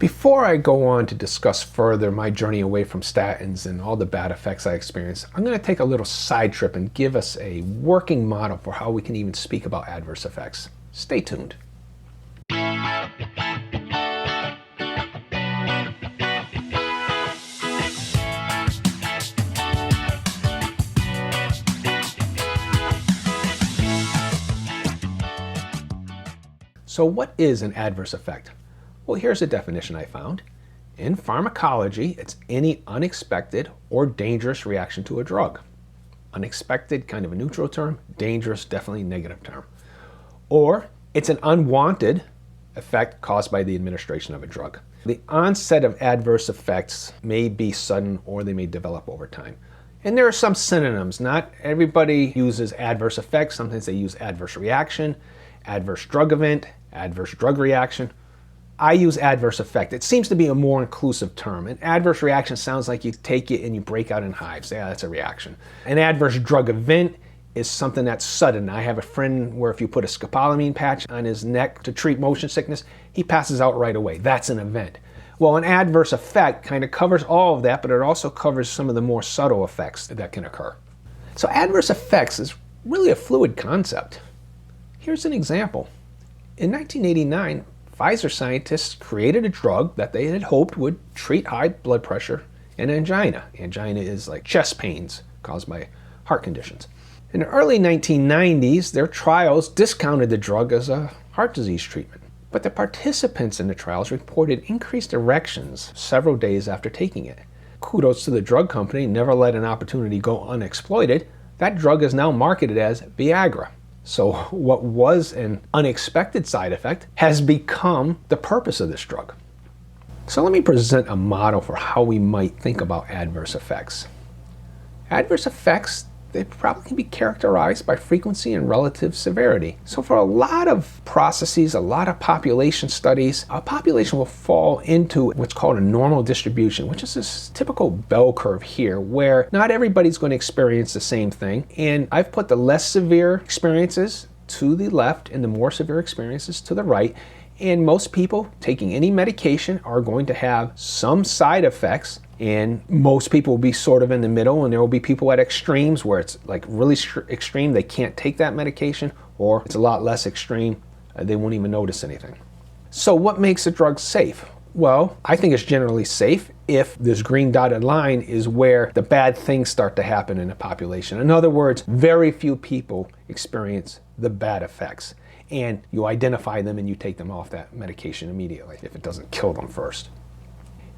Before I go on to discuss further my journey away from statins and all the bad effects I experienced, I'm going to take a little side trip and give us a working model for how we can even speak about adverse effects. Stay tuned. So what is an adverse effect? Well, here's a definition I found. In pharmacology, it's any unexpected or dangerous reaction to a drug. Unexpected, kind of a neutral term. Dangerous, definitely a negative term. Or it's an unwanted effect caused by the administration of a drug. The onset of adverse effects may be sudden or they may develop over time. And there are some synonyms. Not everybody uses adverse effects. Sometimes they use adverse reaction, adverse drug event, adverse drug reaction. I use adverse effect. It seems to be a more inclusive term. An adverse reaction sounds like you take it and you break out in hives. Yeah, that's a reaction. An adverse drug event is something that's sudden. I have a friend where if you put a scopolamine patch on his neck to treat motion sickness, he passes out right away. That's an event. Well, an adverse effect kind of covers all of that, but it also covers some of the more subtle effects that can occur. So adverse effects is really a fluid concept. Here's an example. In 1989, Pfizer scientists created a drug that they had hoped would treat high blood pressure and angina. Angina is like chest pains caused by heart conditions. In the early 1990s, their trials discounted the drug as a heart disease treatment. But the participants in the trials reported increased erections several days after taking it. Kudos to the drug company, never let an opportunity go unexploited. That drug is now marketed as Viagra. So what was an unexpected side effect has become the purpose of this drug. So let me present a model for how we might think about adverse effects. Adverse effects, they probably can be characterized by frequency and relative severity. So for a lot of processes, a lot of population studies, a population will fall into what's called a normal distribution, which is this typical bell curve here, where not everybody's going to experience the same thing. And I've put the less severe experiences to the left and the more severe experiences to the right. And most people taking any medication are going to have some side effects, and most people will be sort of in the middle, and there will be people at extremes where it's like really extreme, they can't take that medication, or it's a lot less extreme, they won't even notice anything. So what makes a drug safe? Well, I think it's generally safe if this green dotted line is where the bad things start to happen in the population. In other words, very few people experience the bad effects. And you identify them and you take them off that medication immediately if it doesn't kill them first.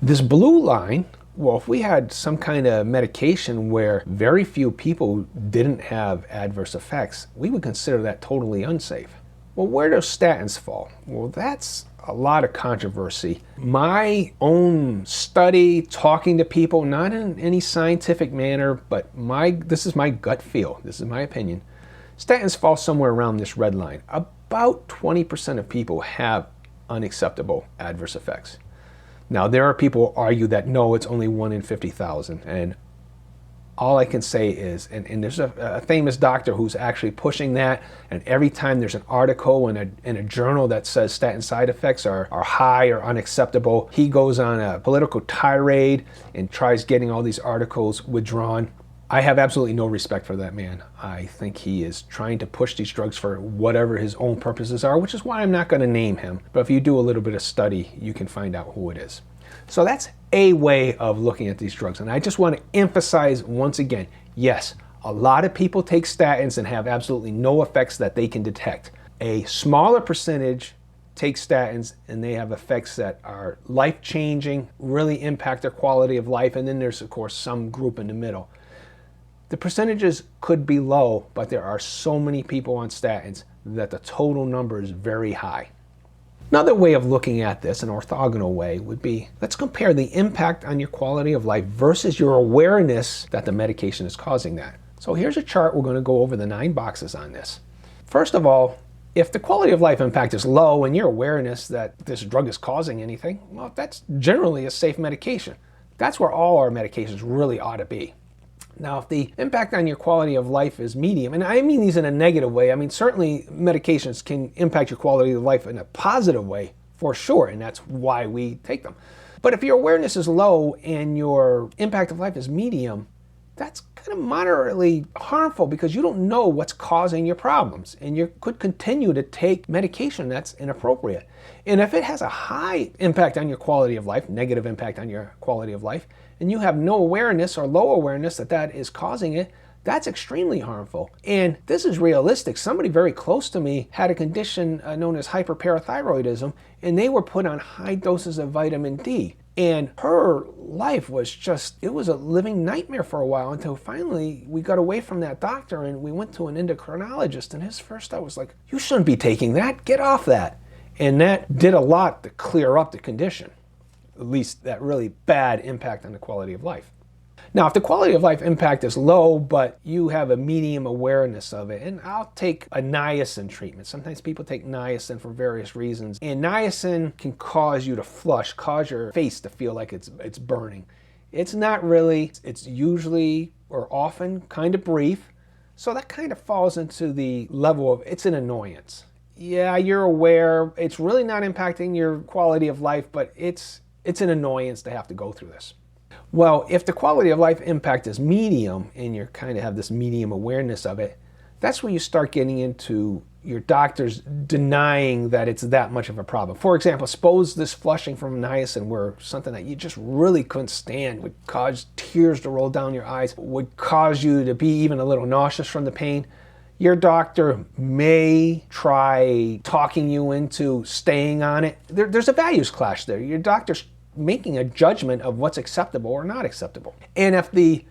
This blue line, well, if we had some kind of medication where very few people didn't have adverse effects, we would consider that totally unsafe. Well, where do statins fall? Well, that's a lot of controversy. My own study, talking to people, not in any scientific manner, but this is my gut feel, this is my opinion. Statins fall somewhere around this red line. About 20% of people have unacceptable adverse effects. Now, there are people who argue that no, it's only 1 in 50,000. And all I can say is, and there's a famous doctor who's actually pushing that, and every time there's an article in a journal that says statin side effects are high or unacceptable, he goes on a political tirade and tries getting all these articles withdrawn. I have absolutely no respect for that man. I think he is trying to push these drugs for whatever his own purposes are, which is why I'm not going to name him. But if you do a little bit of study, you can find out who it is. So that's a way of looking at these drugs. And I just want to emphasize once again, yes, a lot of people take statins and have absolutely no effects that they can detect. A smaller percentage take statins and they have effects that are life-changing, really impact their quality of life. And then there's, of course, some group in the middle. The percentages could be low, but there are so many people on statins that the total number is very high. Another way of looking at this, an orthogonal way, would be, let's compare the impact on your quality of life versus your awareness that the medication is causing that. So here's a chart. We're going to go over the 9 boxes on this. First of all, if the quality of life impact is low and your awareness that this drug is causing anything, well, that's generally a safe medication. That's where all our medications really ought to be. Now, if the impact on your quality of life is medium, and I mean these in a negative way, I mean certainly medications can impact your quality of life in a positive way for sure, and that's why we take them. But if your awareness is low and your impact of life is medium, that's kind of moderately harmful because you don't know what's causing your problems, and you could continue to take medication that's inappropriate. And if it has a high impact on your quality of life, negative impact on your quality of life, and you have no awareness or low awareness that that is causing it, that's extremely harmful. And this is realistic. Somebody very close to me had a condition known as hyperparathyroidism, and they were put on high doses of vitamin D. And her life was just, it was a living nightmare for a while until finally we got away from that doctor and we went to an endocrinologist, and his first thought was like, you shouldn't be taking that, get off that. And that did a lot to clear up the condition, at least that really bad impact on the quality of life. Now, if the quality of life impact is low, but you have a medium awareness of it, and I'll take a niacin treatment. Sometimes people take niacin for various reasons, and niacin can cause you to flush, cause your face to feel like it's burning. It's not really, it's usually or often kind of brief, so that kind of falls into the level of it's an annoyance. Yeah, you're aware, it's really not impacting your quality of life, but it's an annoyance to have to go through this. Well, if the quality of life impact is medium and you kind of have this medium awareness of it, that's when you start getting into your doctors denying that it's that much of a problem. For example, suppose this flushing from niacin were something that you just really couldn't stand, would cause tears to roll down your eyes, would cause you to be even a little nauseous from the pain. Your doctor may try talking you into staying on it. There's a values clash there. Your doctor's making a judgment of what's acceptable or not acceptable. And if the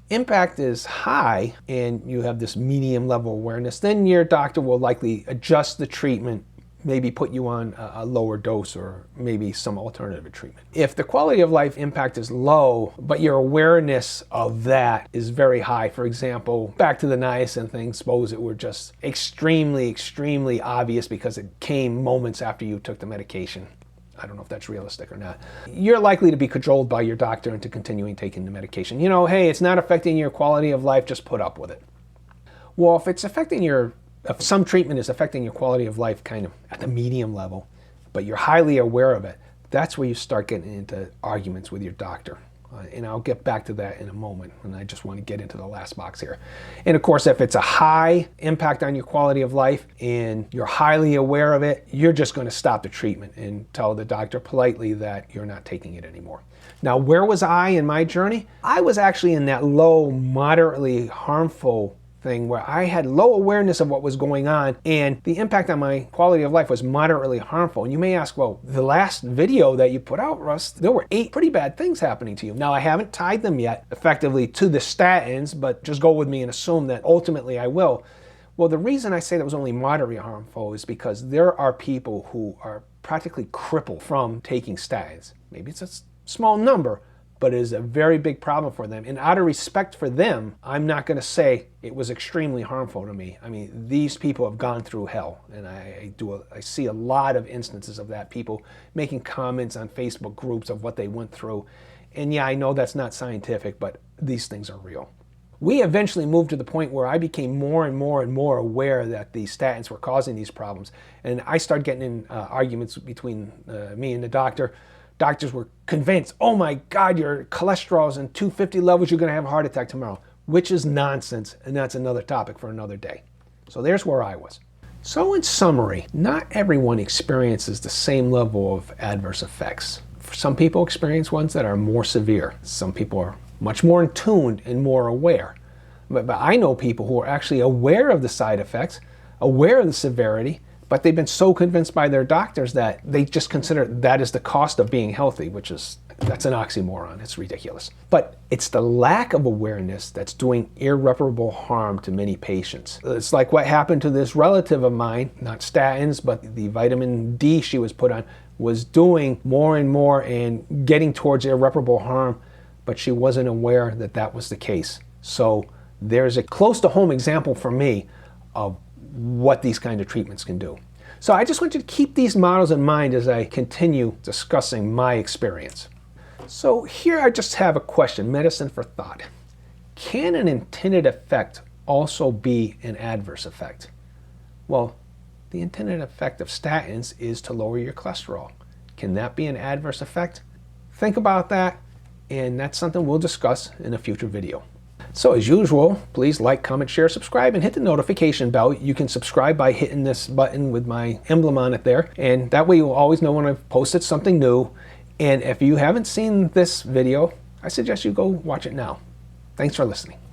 impact is high and you have this medium level awareness, then your doctor will likely adjust the treatment, maybe put you on a lower dose or maybe some alternative treatment. If the quality of life impact is low, but your awareness of that is very high, for example, back to the niacin thing, suppose it were just extremely, extremely obvious because it came moments after you took the medication. I don't know if that's realistic or not. You're likely to be cajoled by your doctor into continuing taking the medication. You know, hey, it's not affecting your quality of life, just put up with it. Well, if some treatment is affecting your quality of life kind of at the medium level, but you're highly aware of it, that's where you start getting into arguments with your doctor. And I'll get back to that in a moment, and I just want to get into the last box here. And of course, if it's a high impact on your quality of life and you're highly aware of it, you're just going to stop the treatment and tell the doctor politely that you're not taking it anymore. Now, where was I in my journey? I was actually in that low, moderately harmful thing where I had low awareness of what was going on, and the impact on my quality of life was moderately harmful. And you may ask, well, the last video that you put out, Russ, there were 8 pretty bad things happening to you. Now, I haven't tied them yet effectively to the statins, but just go with me and assume that ultimately I will. Well, the reason I say that was only moderately harmful is because there are people who are practically crippled from taking statins. Maybe it's a small number, but it is a very big problem for them. And out of respect for them, I'm not going to say it was extremely harmful to me. I mean, these people have gone through hell, and I see a lot of instances of that, people making comments on Facebook groups of what they went through. And yeah, I know that's not scientific, but these things are real. We eventually moved to the point where I became more and more and more aware that the statins were causing these problems. And I started getting in arguments between me and the doctor. Doctors were convinced, oh my God, your cholesterol's in 250 levels, you're going to have a heart attack tomorrow, which is nonsense, and that's another topic for another day. So there's where I was. So in summary, not everyone experiences the same level of adverse effects. Some people experience ones that are more severe. Some people are much more in tune and more aware. But I know people who are actually aware of the side effects, aware of the severity, but they've been so convinced by their doctors that they just consider that is the cost of being healthy, that's an oxymoron. It's ridiculous. But it's the lack of awareness that's doing irreparable harm to many patients. It's like what happened to this relative of mine, not statins, but the vitamin D she was put on, was doing more and more and getting towards irreparable harm, but she wasn't aware that that was the case. So there's a close to home example for me of what these kind of treatments can do. So I just want you to keep these models in mind as I continue discussing my experience. So here I just have a question, medicine for thought. Can an intended effect also be an adverse effect? Well, The intended effect of statins is to lower your cholesterol. Can that be an adverse effect? Think about that, and that's something we'll discuss in a future video. So as usual, please like, comment, share, subscribe, and hit the notification bell. You can subscribe by hitting this button with my emblem on it there, and that way you'll always know when I've posted something new. And if you haven't seen this video, I suggest you go watch it now. Thanks for listening.